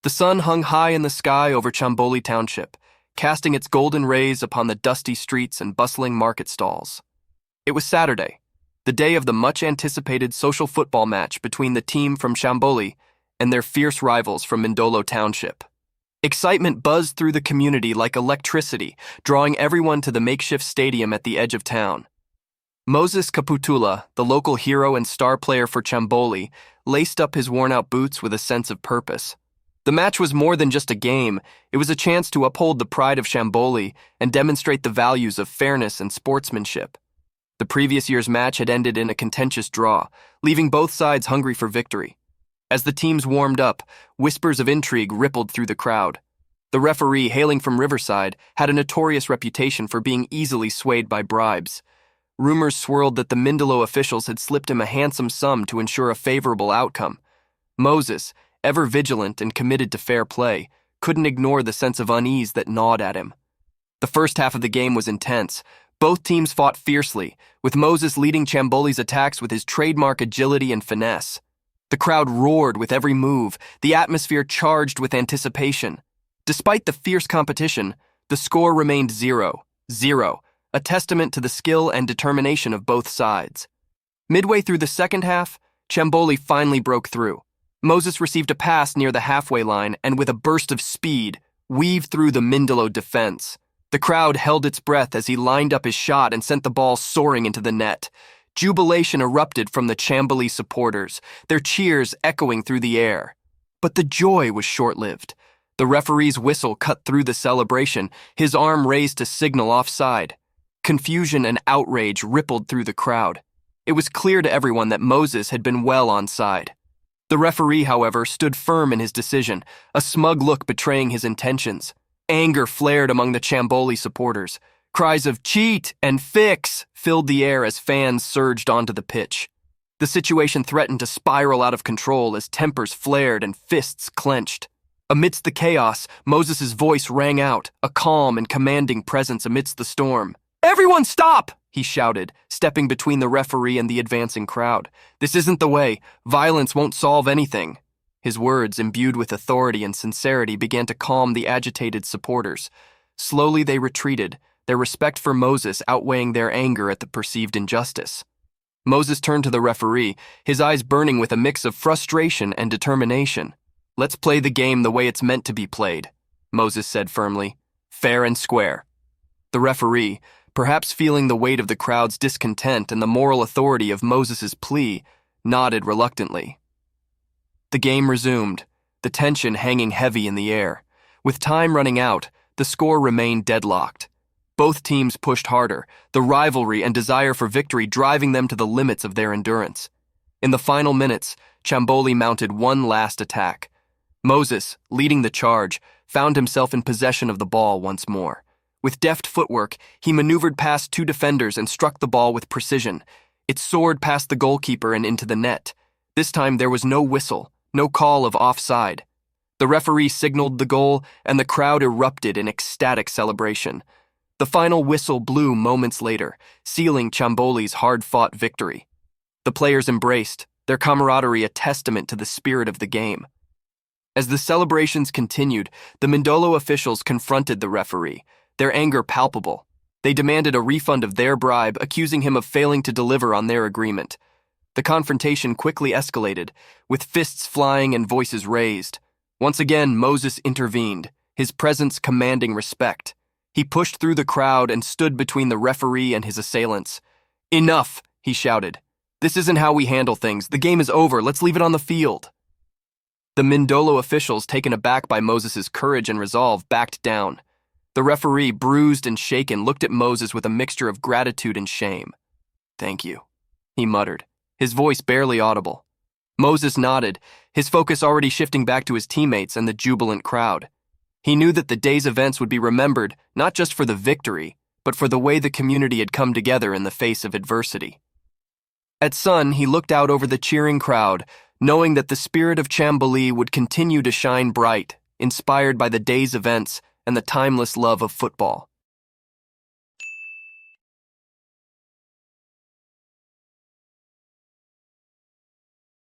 The sun hung high in the sky over Chamboli Township, casting its golden rays upon the dusty streets and bustling market stalls. It was Saturday, the day of the much-anticipated social football match between the team from Chamboli and their fierce rivals from Mindolo Township. Excitement buzzed through the community like electricity, drawing everyone to the makeshift stadium at the edge of town. Moses Kaputula, the local hero and star player for Chamboli, laced up his worn-out boots with a sense of purpose. The match was more than just a game. It was a chance to uphold the pride of Chamboli and demonstrate the values of fairness and sportsmanship. The previous year's match had ended in a contentious draw, leaving both sides hungry for victory. As the teams warmed up, whispers of intrigue rippled through the crowd. The referee, hailing from Riverside, had a notorious reputation for being easily swayed by bribes. Rumors swirled that the Mindolo officials had slipped him a handsome sum to ensure a favorable outcome. Moses, ever vigilant and committed to fair play, couldn't ignore the sense of unease that gnawed at him. The first half of the game was intense. Both teams fought fiercely, with Moses leading Chamboli's attacks with his trademark agility and finesse. The crowd roared with every move, the atmosphere charged with anticipation. Despite the fierce competition, the score remained 0-0, a testament to the skill and determination of both sides. Midway through the second half, Chamboli finally broke through. Moses received a pass near the halfway line and with a burst of speed, weaved through the Mindolo defense. The crowd held its breath as he lined up his shot and sent the ball soaring into the net. Jubilation erupted from the Chamboli supporters, their cheers echoing through the air. But the joy was short-lived. The referee's whistle cut through the celebration, his arm raised to signal offside. Confusion and outrage rippled through the crowd. It was clear to everyone that Moses had been well onside. The referee, however, stood firm in his decision, a smug look betraying his intentions. Anger flared among the Chamboli supporters. Cries of "cheat" and "fix" filled the air as fans surged onto the pitch. The situation threatened to spiral out of control as tempers flared and fists clenched. Amidst the chaos, Moses' voice rang out, a calm and commanding presence amidst the storm. "Everyone stop!" he shouted, stepping between the referee and the advancing crowd. "This isn't the way. Violence won't solve anything." His words, imbued with authority and sincerity, began to calm the agitated supporters. Slowly they retreated, their respect for Moses outweighing their anger at the perceived injustice. Moses turned to the referee, his eyes burning with a mix of frustration and determination. "Let's play the game the way it's meant to be played," Moses said firmly. "Fair and square." The referee, perhaps feeling the weight of the crowd's discontent and the moral authority of Moses' plea, nodded reluctantly. The game resumed, the tension hanging heavy in the air. With time running out, the score remained deadlocked. Both teams pushed harder, the rivalry and desire for victory driving them to the limits of their endurance. In the final minutes, Chamboli mounted one last attack. Moses, leading the charge, found himself in possession of the ball once more. With deft footwork, he maneuvered past two defenders and struck the ball with precision. It soared past the goalkeeper and into the net. This time there was no whistle, no call of offside. The referee signaled the goal, and the crowd erupted in ecstatic celebration. The final whistle blew moments later, sealing Chamboli's hard-fought victory. The players embraced, their camaraderie a testament to the spirit of the game. As the celebrations continued, the Mindolo officials confronted the referee, their anger palpable. They demanded a refund of their bribe, accusing him of failing to deliver on their agreement. The confrontation quickly escalated, with fists flying and voices raised. Once again, Moses intervened, his presence commanding respect. He pushed through the crowd and stood between the referee and his assailants. "Enough," he shouted. "This isn't how we handle things. The game is over. Let's leave it on the field." The Mindolo officials, taken aback by Moses' courage and resolve, backed down. The referee, bruised and shaken, looked at Moses with a mixture of gratitude and shame. "Thank you," he muttered, his voice barely audible. Moses nodded, his focus already shifting back to his teammates and the jubilant crowd. He knew that the day's events would be remembered not just for the victory, but for the way the community had come together in the face of adversity. At sun, he looked out over the cheering crowd, knowing that the spirit of Chamboli would continue to shine bright, inspired by the day's events and the timeless love of football.